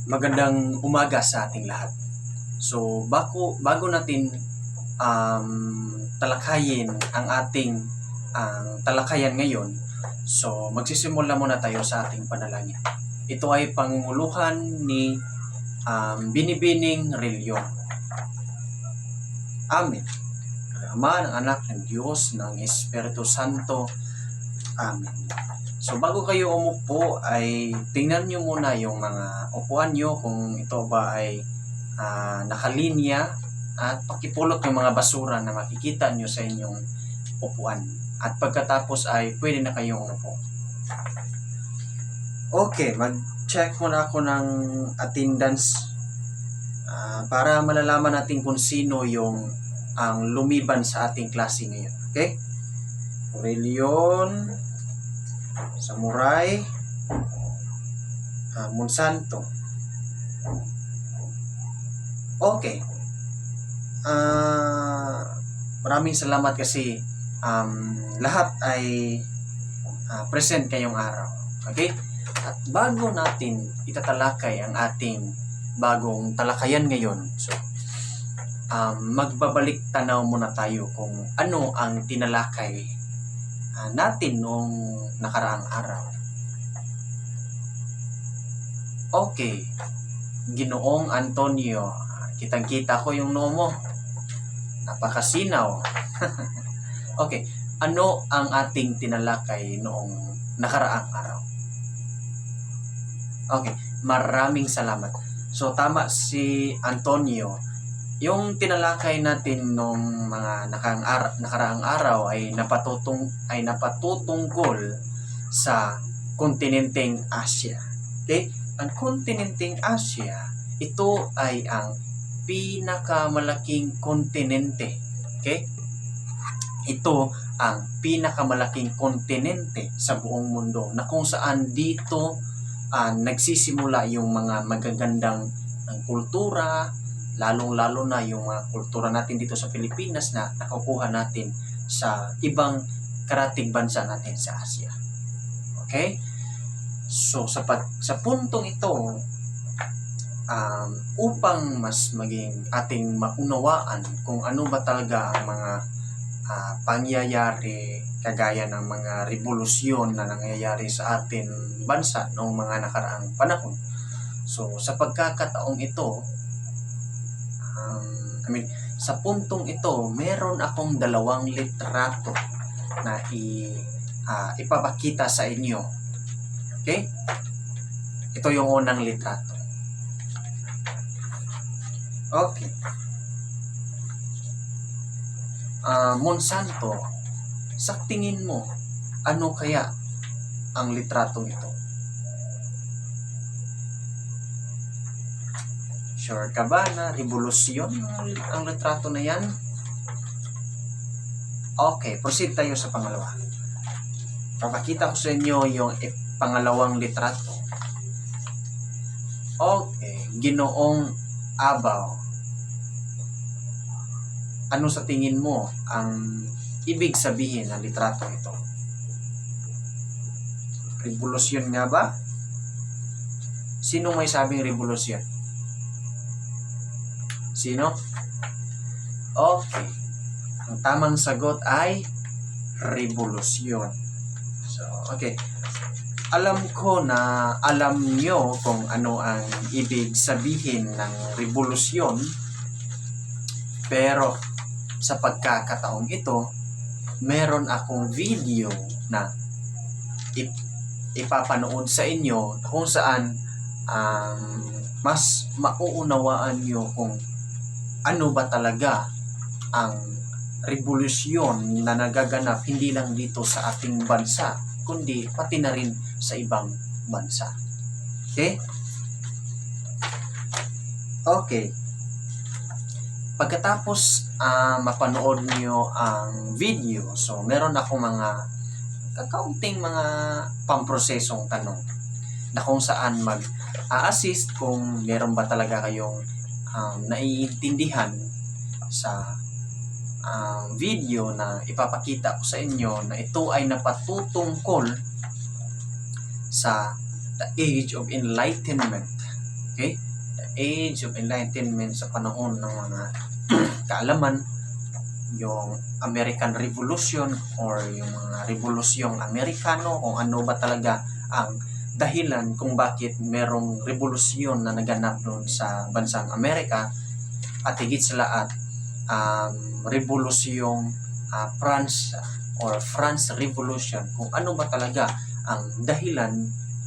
Magandang umaga sa ating lahat. So, bago natin talakayin ang ating talakayan ngayon, so magsisimula muna tayo sa ating panalangin. Ito ay pangunguluhan ni Binibining Relyon. Amen. Ama, ng Anak, ng Diyos, ng Espiritu Santo. Amen. So bago kayo umupo ay tingnan nyo muna yung mga upuan nyo kung ito ba ay nakalinya at pakipulot yung mga basura na makikita nyo sa inyong upuan. At pagkatapos ay pwede na kayong umupo. Okay, mag-check muna ako ng attendance para malalaman natin kung sino yung ang lumiban sa ating klase ngayon. Okay? Aurelion, Samurai, Monsanto. Okay. Maraming salamat kasi lahat ay present ngayong araw. Okay? At bago natin itatalakay ang ating bagong talakayan ngayon, so magbabalik tanaw muna tayo kung ano ang tinalakay natin noong nakaraang araw. Okay, Ginoong Antonio, kitang-kita ko yung noo mo. Napakasinaw. Okay, ano ang ating tinalakay noong nakaraang araw? Okay, maraming salamat. So tama si Antonio. Yung tinalakay natin nung mga nakaraang araw ay napatutungkol sa kontinenteng Asia. Okay? Ang kontinenteng Asia, ito ay ang pinakamalaking kontinente. Okay? Ito ang pinakamalaking kontinente sa buong mundo na kung saan dito nagsisimula yung mga magagandang kultura, lalong-lalo na yung mga kultura natin dito sa Pilipinas na nakukuha natin sa ibang karatig bansa natin sa Asia. Okay? So, sa puntong ito, upang mas maging ating maunawaan kung ano ba talaga ang mga pangyayari kagaya ng mga revolusyon na nangyayari sa ating bansa noong mga nakaraang panahon. So, sa pagkakataong ito, sa puntong ito, meron akong dalawang litrato na ipapakita sa inyo. Okay? Ito yung unang litrato. Okay. Monsanto, sa tingin mo, ano kaya ang litratong ito? Sure ka ba na revolusyon ang litrato na yan? Okay, proceed tayo sa pangalawa. Papakita ko sa inyo yung pangalawang litrato. Okay, Ginoong Abaw. Ano sa tingin mo ang ibig sabihin ng litrato ito? Revolusyon nga ba? Sino may sabing revolusyon? Sino? Okay. Ang tamang sagot ay revolusyon. So, okay. Alam ko na alam nyo kung ano ang ibig sabihin ng revolusyon. Pero sa pagkakataong ito, meron akong video na ipapanood sa inyo kung saan mas mauunawaan nyo kung ano ba talaga ang revolusyon na nagaganap hindi lang dito sa ating bansa, kundi pati na rin sa ibang bansa. Okay? Okay. Pagkatapos mapanood niyo ang video, so meron ako mga kakaunting mga pamprosesong tanong na kung saan mag-assist kung meron ba talaga kayong naiintindihan sa video na ipapakita ko sa inyo na ito ay napatutungkol sa the Age of Enlightenment. Okay? The Age of Enlightenment sa panahon ng mga kaalaman, yung American Revolution or yung mga revolusyong Amerikano, kung ano ba talaga ang dahilan kung bakit merong revolusyon na naganap doon sa bansang Amerika, at higit sa lahat revolusyong France or France Revolution, kung ano ba talaga ang dahilan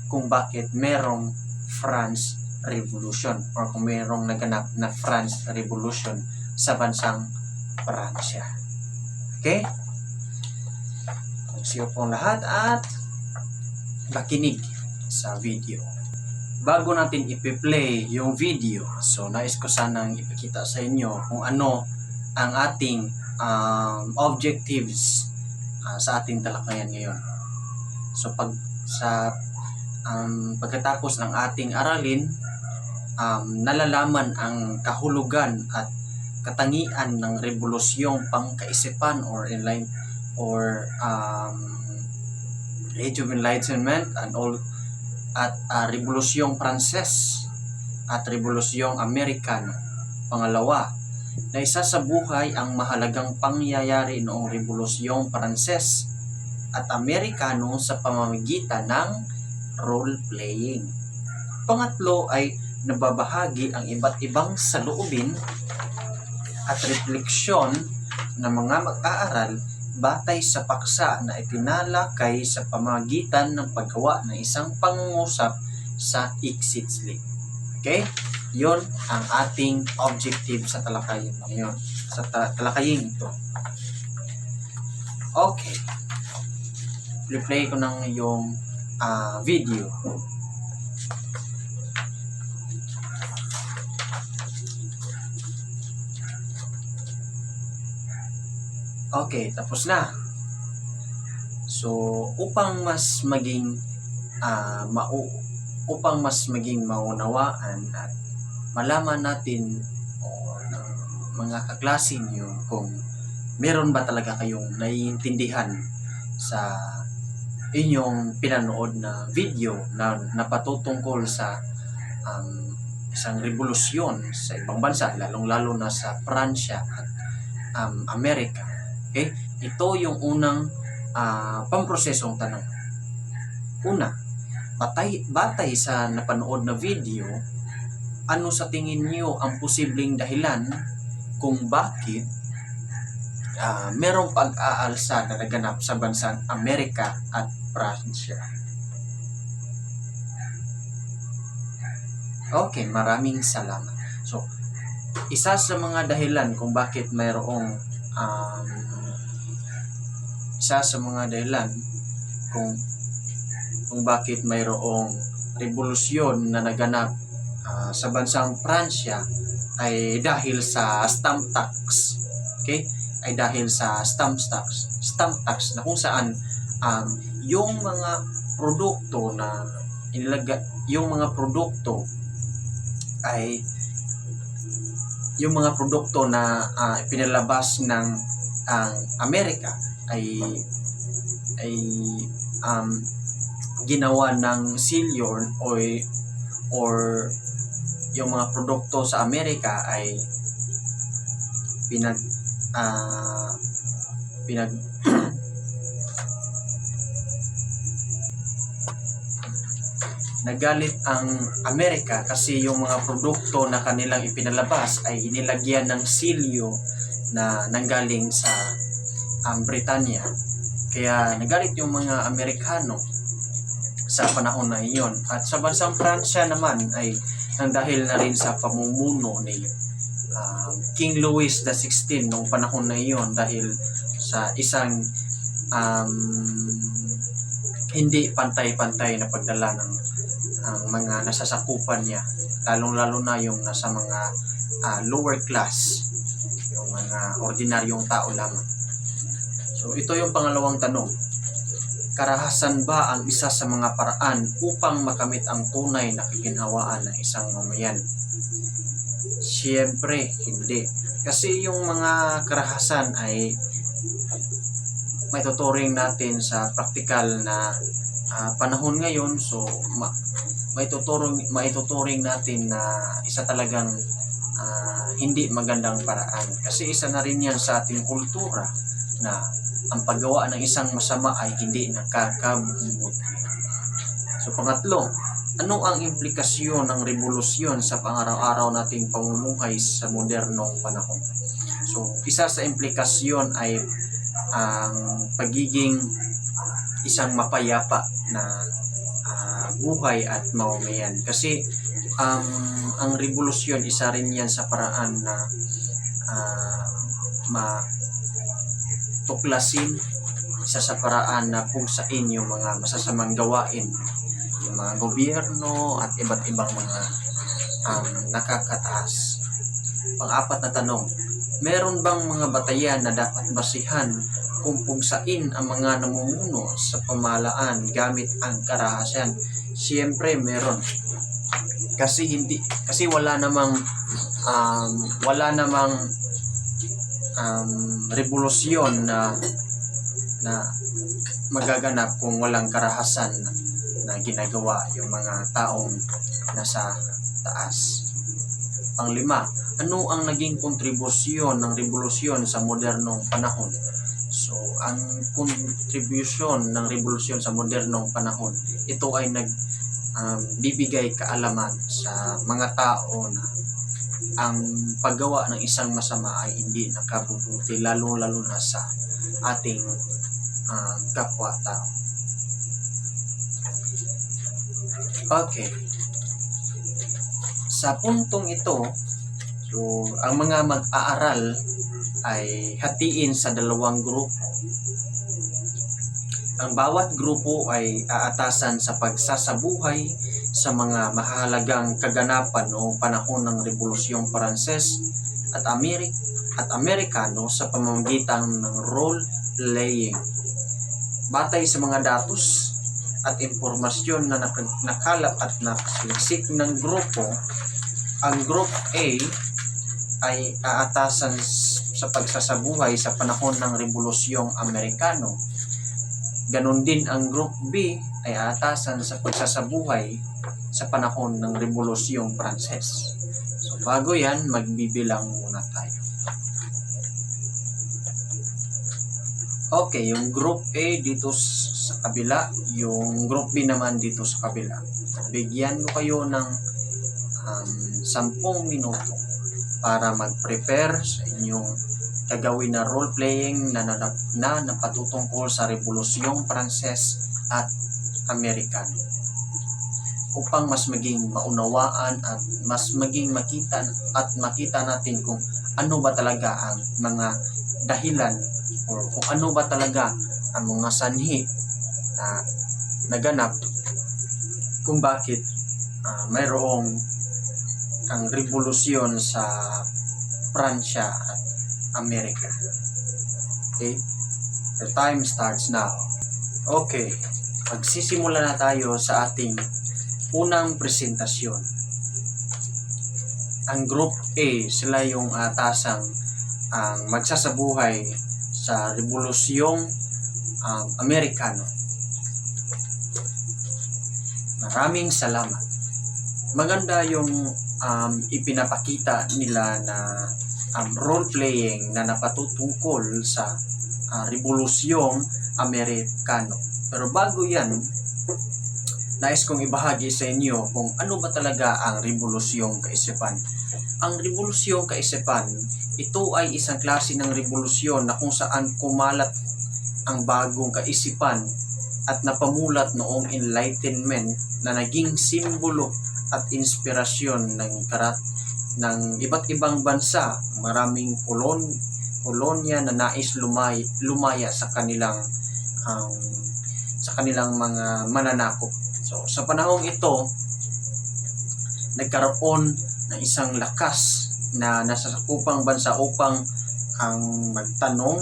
kung bakit merong France Revolution or kung merong naganap na France Revolution sa bansang Pransya. Okay? Siyo pong lahat at makinig sa video. Bago natin ipi-play yung video, so nais ko sanang ipakita sa inyo kung ano ang ating objectives sa ating talakayan ngayon. So pagkatapos ng ating aralin, nalalaman ang kahulugan at katangian ng revolusyong pangkaisipan or Age of Enlightenment at Revolusyong Pranses at Revolusyong Amerikano. Pangalawa, na isa sa buhay ang mahalagang pangyayari noong Revolusyong Pranses at Amerikano sa pamamagitan ng role-playing. Pangatlo ay nababahagi ang iba't ibang saloobin at refleksyon ng mga mag-aaral batay sa paksa na itinalakay sa pamamagitan ng paggawa ng isang pangungusap sa exit-slip. Okay? Yon ang ating objective sa talakayin ngayon. Sa talakayin ito. Okay. Replay ko ng yung video. Okay, tapos na. So, upang mas maging maunawaan at malaman natin ng mga kaklase niyo kung meron ba talaga kayong naiintindihan sa inyong pinanood na video na napatutungkol sa isang revolusyon sa ibang bansa, lalong-lalo na sa Pransya at Amerika. Okay? Ito yung unang pamprosesong tanong. Una, batay sa napanood na video, ano sa tingin niyo ang posibleng dahilan kung bakit merong pag-aalsa na naganap sa bansang Amerika at Pransya? Okay, maraming salamat. So, isa sa mga dahilan kung bakit mayroong kung bakit mayroong revolusyon na naganap sa bansang Pransya ay dahil sa stamp tax. Okay? Ay dahil sa stamp tax na kung saan yung mga produkto na pinalabas ng Amerika ay ginawa ng silyo or yung mga produkto sa Amerika ay nagalit ang Amerika kasi yung mga produkto na kanilang ipinalabas ay inilagyan ng silyo na nanggaling sa Britanya. Kaya nagalit yung mga Amerikano sa panahon na iyon. At sa bansang Pransya naman ay nang dahil na rin sa pamumuno ni King Louis XVI noong panahon na iyon, dahil sa isang hindi pantay-pantay na pagdala ng mga nasasakupan niya, lalong-lalo na yung nasa mga lower class, yung mga ordinaryong tao lamang. So ito yung pangalawang tanong. Karahasan ba ang isa sa mga paraan upang makamit ang tunay na kaginhawaan ng isang mamayan? Siyempre, hindi. Kasi yung mga karahasan ay may tuturing natin sa praktikal na panahon ngayon. So, maituturing natin na isa talagang hindi magandang paraan. Kasi isa na rin yan sa ating kultura na ang paggawa ng isang masama ay hindi nakakabubuti. So pangatlo, ano ang implikasyon ng revolusyon sa pang-araw-araw nating pamumuhay sa modernong panahon? So isa sa implikasyon ay ang pagiging isang mapayapa na buhay at mamamayan. Kasi ang revolusyon, isa rin yan sa paraan na matuklasin, isa sa paraan na pugsain yung mga masasamang gawain, yung mga gobyerno at iba't ibang mga nakakataas. Pang-apat na tanong, meron bang mga batayan na dapat basihan kung pugsain ang mga namumuno sa pamahalaan gamit ang karahasan? Siyempre meron. Kasi wala namang revolusyon na magaganap kung walang karahasan na ginagawa yung mga taong nasa taas. Panglima, ano ang naging kontribusyon ng revolusyon sa modernong panahon? So, ang kontribusyon ng revolusyon sa modernong panahon, ito ay bibigay kaalaman sa mga tao na ang paggawa ng isang masama ay hindi nakabubuti, lalo-lalo na sa ating kapwa-tao. Okay. Sa puntong ito, so, ang mga mag-aaral ay hatiin sa dalawang grupo. Ang bawat grupo ay aatasan sa pagsasabuhay sa mga mahalagang kaganapan noong panahon ng Rebolusyong Pranses at Amerikano sa pamamagitan ng role-playing. Batay sa mga datos at impormasyon na nakalap at nakasaliksik ng grupo, ang Group A ay aatasan sa pagsasabuhay sa panahon ng Rebolusyong Amerikano. Ganon din ang Group B ay aatasan sa pagsasabuhay sa panahon ng Rebolusyong Pranses. So bago yan, magbibilang muna tayo. Okay, yung Group A dito sa kabila, yung Group B naman dito sa kabila. Bigyan ko kayo ng 10 minuto para mag-prepare sa inyong gagawin na role-playing na napatutungkol sa Rebolusyong Pranses at Amerikano, upang mas maging maunawaan at mas maging makita natin kung ano ba talaga ang mga dahilan o kung ano ba talaga ang mga sanhi na naganap kung bakit mayroong ang revolusyon sa Pransya at Amerika. Okay? The time starts now. Okay. Magsisimula na tayo sa ating unang presentasyon. Ang Group A, sila yung atasang magsasabuhay sa Rebolusyong Amerikano. Maraming salamat. Maganda yung ipinapakita nila na role-playing na napatutungkol sa Rebolusyong Amerikano. Pero bago yan, nais kong ibahagi sa inyo kung ano ba talaga ang Rebolusyong Kaisipan. Ang Rebolusyong Kaisipan, ito ay isang klase ng revolusyon na kung saan kumalat ang bagong kaisipan at napamulat noong Enlightenment na naging simbolo at inspirasyon ng iba't ibang bansa, maraming kolonya na nais lumaya sa kanilang mga mananakop. So sa panahong ito, nagkaroon ng isang lakas na nasasakupang bansa upang magtanong,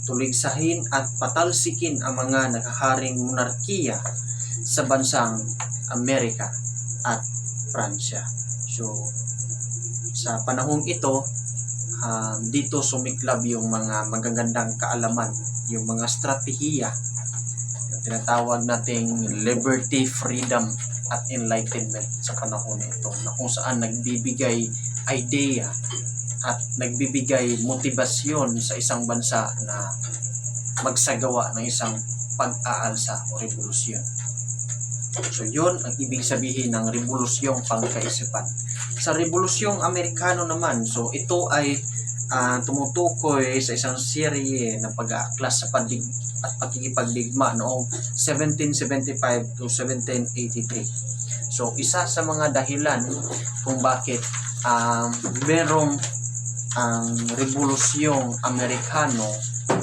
tuligsahin at patalsikin ang mga nakaharing monarkiya sa bansang Amerika at Pransya. So sa panahong ito, dito sumiklab yung mga magagandang kaalaman, yung mga strategiya na tinatawag nating liberty, freedom, at enlightenment sa panahon na ito, na kung saan nagbibigay idea at nagbibigay motibasyon sa isang bansa na magsagawa ng isang pag-aalsa o revolusyon. So yun ang ibig sabihin ng revolusyong pangkaisipan. Sa revolusyong Amerikano naman, so ito ay tumutukoy sa isang serye ng pag-aaklas sa at pakikipagdigma noong 1775 to 1783. So isa sa mga dahilan kung bakit merong ang revolusyong Amerikano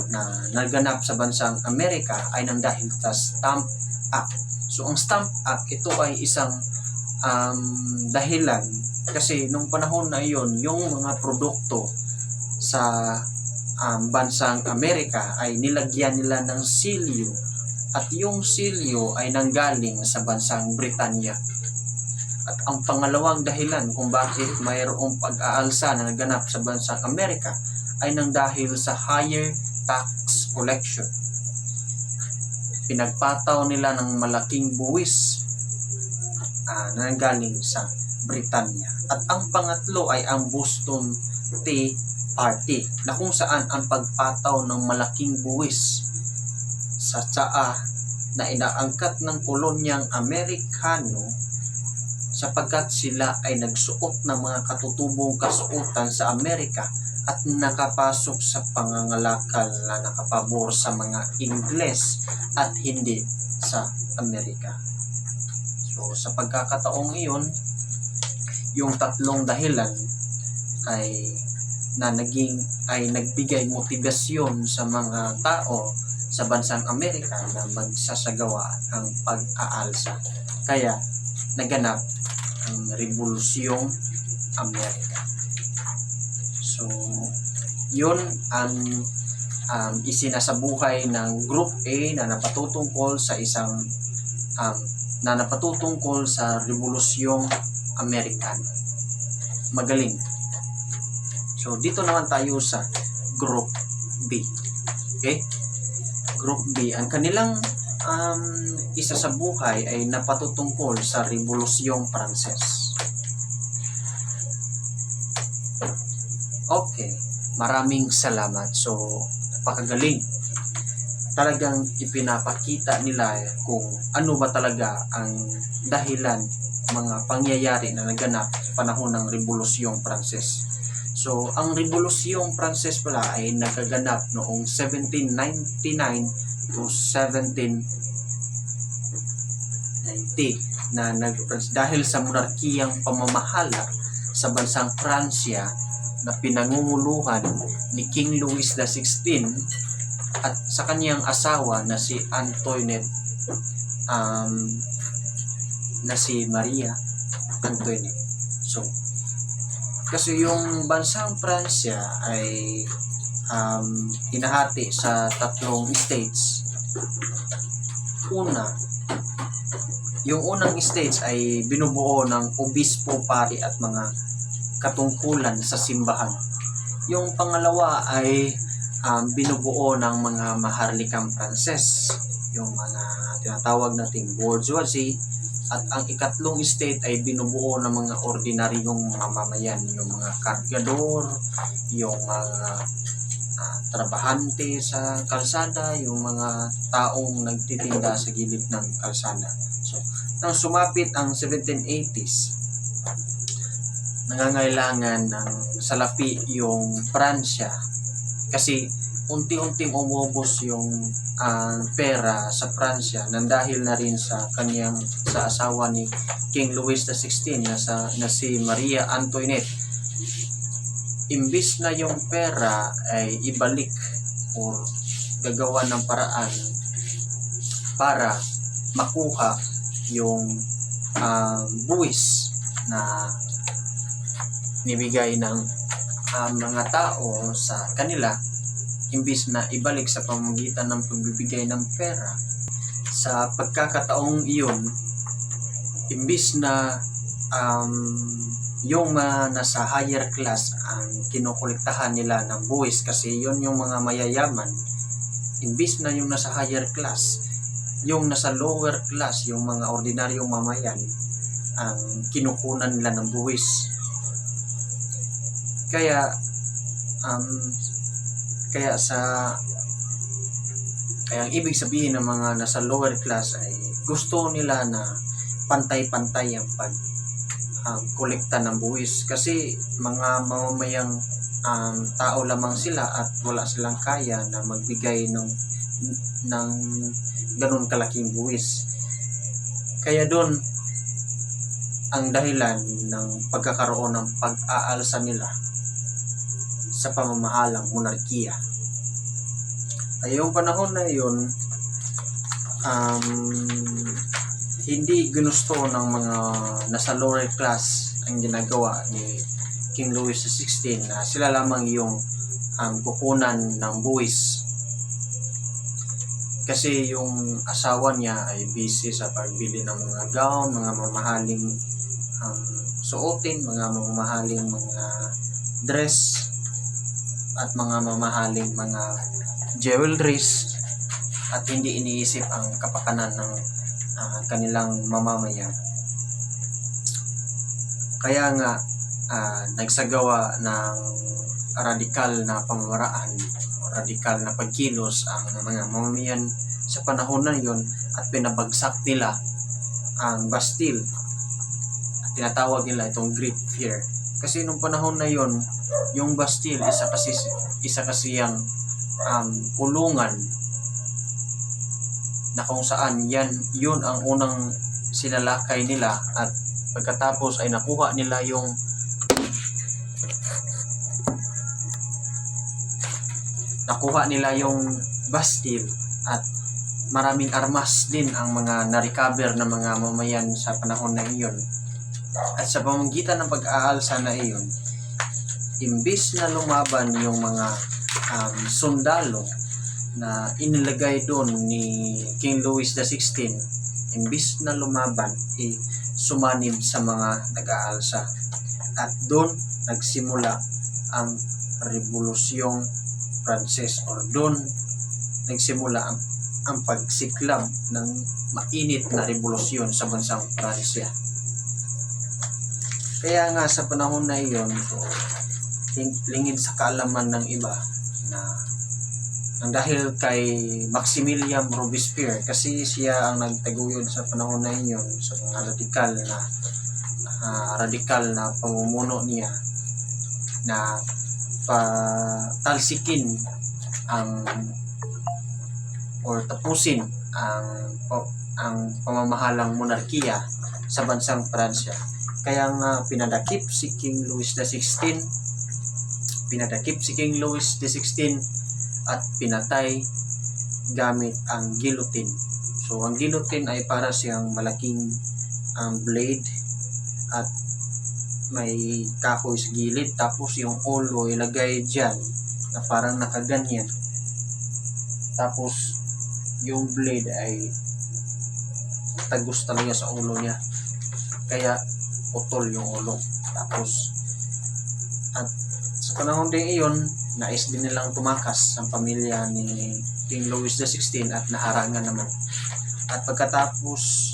na naganap sa bansang Amerika ay nang dahil sa Stamp Act. So ang Stamp Act, ito ay isang dahilan kasi nung panahon na iyon, yung mga produkto sa bansang Amerika ay nilagyan nila ng silyo, at yung silyo ay nanggaling sa bansang Britanya. At ang pangalawang dahilan kung bakit mayroong pag-aalsa na naganap sa bansang Amerika ay nang dahil sa higher tax collection. Pinagpataw nila ng malaking buwis na nanggaling sa Britanya. At ang pangatlo ay ang Boston Tea Party, na kung saan ang pagpataw ng malaking buwis sa tsaa na inaangkat ng kolonyang Amerikano sapagkat sila ay nagsuot ng mga katutubong kasuotan sa Amerika at nakapasok sa pangangalakal na nakapabor sa mga Ingles at hindi sa Amerika. So sa pagkakataong iyon, yung tatlong dahilan ay nagbigay motibasyon sa mga tao sa bansang Amerika na magsasagawa ng pag-aalsa. Kaya naganap ang Revolusyong Amerika. So, yun ang isinasabuhay ng Group A na napatutungkol sa sa Revolusyong Amerikano. Magaling. So, dito naman tayo sa Group B. Okay? Group B, ang kanilang isa sa buhay ay napatutungkol sa Revolusyong Pranses. Okay, maraming salamat. So, napakagaling. Talagang ipinapakita nila kung ano ba talaga ang dahilan, mga pangyayari na naganap sa panahon ng Revolusyong Pranses. So, ang Revolusyong Pranses pala ay nagaganap noong 1799 to 1790 na dahil sa monarkiyang pamamahala sa bansang Pransya na pinangunguluhan ni King Louis XVI at sa kanyang asawa na si Antoinette, na si Maria Antoinette. So, kasi yung bansang Pransya ay hinahati sa tatlong states. Yung unang states ay binubuo ng obispo, pari at mga katungkulan sa simbahan. Yung pangalawa ay binubuo ng mga maharlikang Pranses, yung mga tinatawag nating bourgeoisie. At ang ikatlong state ay binubuo ng mga ordinaryong mamamayan, yung mga kargador, yung mga trabahante sa kalsada, yung mga taong nagtitinda sa gilid ng kalsada. So, nang sumapit ang 1780s, nangangailangan ng salapi yung Pransya kasi unti-unting umubos yung pera sa Pransya nang dahil na rin sa asawa ni King Louis XVI na si Maria Antoinette. Imbis na yung pera ay ibalik o gagawa ng paraan para makuha yung buwis na nibigay ng mga tao sa kanila, imbis na ibalik sa pamamagitan ng pagbibigay ng pera. Sa pagkakataong iyon, imbis na yung nasa higher class ang kinukolektahan nila ng buwis kasi yon yung mga mayayaman, imbis na yung nasa higher class, yung nasa lower class, yung mga ordinaryong mamayan, ang kinukunan nila ng buwis. Kaya kaya ang ibig sabihin ng mga nasa lower class ay gusto nila na pantay-pantay ang kolekta ng buwis, kasi mga mamamayang tao lamang sila at wala silang kaya na magbigay ng ganun kalaking buwis. Kaya doon ang dahilan ng pagkakaroon ng pag-aalsa nila sa pamamahalang monarkiya. Ay yung panahon na yun, hindi ginusto ng mga nasa lower class ang ginagawa ni King Louis XVI na sila lamang yung kukunan ng buwis. Kasi yung asawa niya ay busy sa pagbili ng mga gown, mga mamahaling suotin, mga mamahaling mga dress, at mga mamahaling mga jewelries, at hindi iniisip ang kapakanan ng kanilang mamamayan. Kaya nga nagsagawa ng radikal na pamamaraan, radikal na pagkilos ang mga mamamayan sa panahon na yon, at pinabagsak nila ang Bastille. At tinatawag nila itong Great Fear. Kasi nung panahon na yon, yung Bastille isa kasi yung kulungan na kung saan yun ang unang sinalakay nila, at pagkatapos ay nakuha nila yung Bastille, at maraming armas din ang mga na-recover ng mga mamayan sa panahon na iyon. At sa pamamagitan ng pag-aalsa na iyon, imbis na lumaban yung mga sundalo na inilagay doon ni King Louis XVI, imbis na lumaban, sumanib sa mga nag-aalsa. At doon nagsimula ang Rebolusyong Pranses, or doon nagsimula ang pagsiklab ng mainit na revolusyon sa bansang Pransya. Kaya nga sa panahon na iyon, lingid sa kaalaman ng iba na dahil kay Maximilian Robespierre, kasi siya ang nagtaguyod sa panahon na iyon sa mga radikal na pamumuno niya na patalsikin or tapusin ang pamamahalang monarkiya sa bansang Pransya. Kaya nga pinadakip si King Louis XVI at pinatay gamit ang guillotine. So ang guillotine ay para siyang malaking blade at may kahoy sa gilid, tapos yung ulo ilagay dyan na parang nakaganyan, tapos yung blade ay tagos talaga sa ulo niya, kaya putol yung ulo. Tapos at sa panahon din iyon, nais din nilang tumakas ang pamilya ni King Louis XVI at naharangan naman. At pagkatapos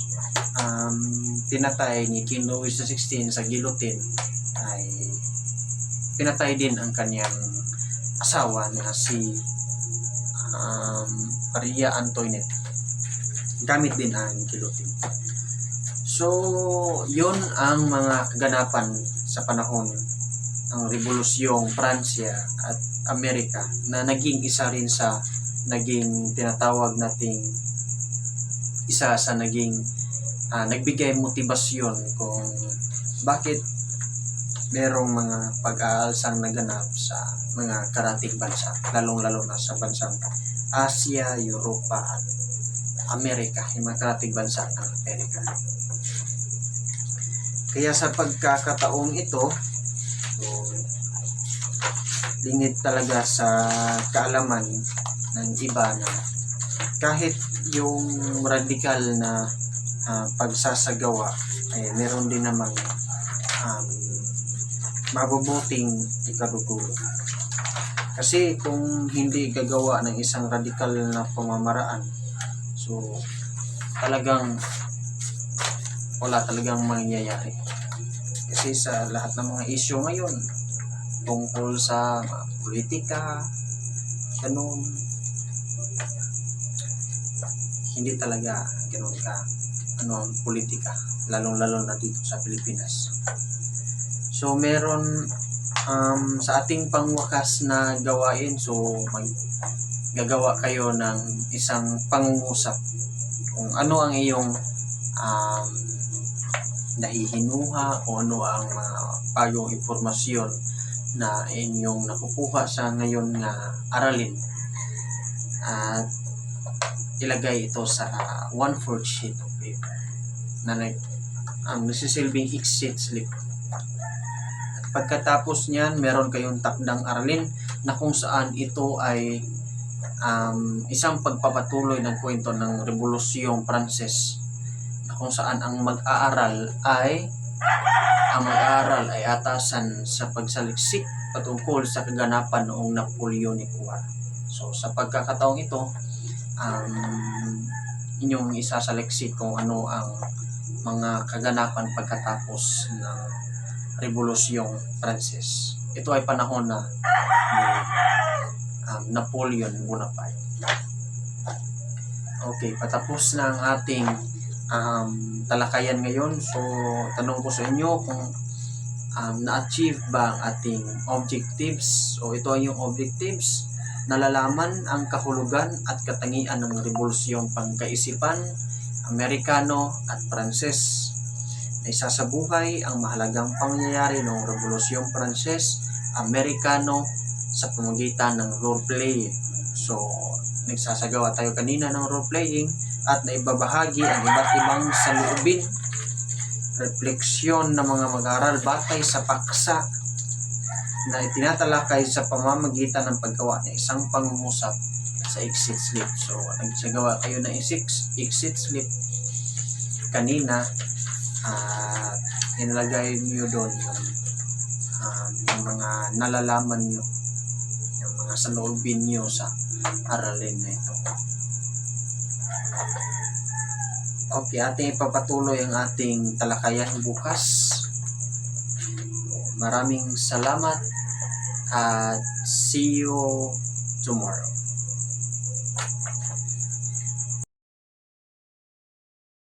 pinatay ni King Louis XVI sa guillotine, ay pinatay din ang kanyang asawa na si Maria Antoinette, gamit din ang guillotine. So yun ang mga kaganapan sa panahon ng Rebolusyong Pransya at Amerika, na naging isa rin sa naging tinatawag nating isa sa naging nagbigay motibasyon kung bakit merong mga pag-aalsang naganap sa mga karatig bansa, lalong-lalo na sa bansang Asia, Europa at Amerika, yung mga karatig bansa ng Amerika. Kaya sa pagkakataong ito, lingid talaga sa kaalaman ng iba na kahit yung radikal na pagsasagawa ay meron din namang mabubuting ikadudulo. Kasi kung hindi gagawa ng isang radikal na pamamaraan, so talagang wala talagang mangyayari. Kasi sa lahat ng mga issue ngayon, tungkol sa politika, ganun, hindi talaga ganun ka ang politika, lalong-lalo na dito sa Pilipinas. So meron sa ating pangwakas na gawain, so gagawa kayo ng isang pangungusap kung ano ang iyong nahihinuha o ano ang bagong impormasyon na inyong nakukuha sa ngayon na aralin, at ilagay ito sa 1/4 sheet of paper na nagsisilbing exit slip. Pagkatapos niyan, meron kayong takdang aralin na kung saan ito ay isang pagpapatuloy ng kwento ng Rebolusyong Pranses, na kung saan ang mag-aaral ay atasan sa pagsaliksik patungkol sa kaganapan noong Napoleonic War. So sa pagkakataong ito, inyong isasaliksik kung ano ang mga kaganapan pagkatapos ng Rebolusyong Pranses. Ito ay panahon na ni Napoleon Bonaparte. Okay, patapos na ang ating talakayan ngayon. So, tanong ko sa inyo kung na-achieve ba ang ating objectives. So, ito ay yung objectives: nalalaman ang kahulugan at katangian ng Rebolusyong Pangkaisipan Amerikano at Pranses, na isasabuhay ang mahalagang pangyayari ng Rebolusyong Pranses Amerikano sa pamamagitan ng role-playing. So, nagsasagawa tayo kanina ng role-playing at naibabahagi ang iba't ibang saloobin, refleksyon ng mga mag-aaral batay sa paksa na itinatalakay sa pamamagitan ng paggawa ng isang pangungusap sa exit slip. So, nagsagawa kayo ng exit slip kanina at inilagay niyo doon yung mga nalalaman niyo, yung mga saloobin niyo sa aralin na ito. Okay, ating ipapatuloy ang ating talakayan bukas. Maraming salamat at see you tomorrow.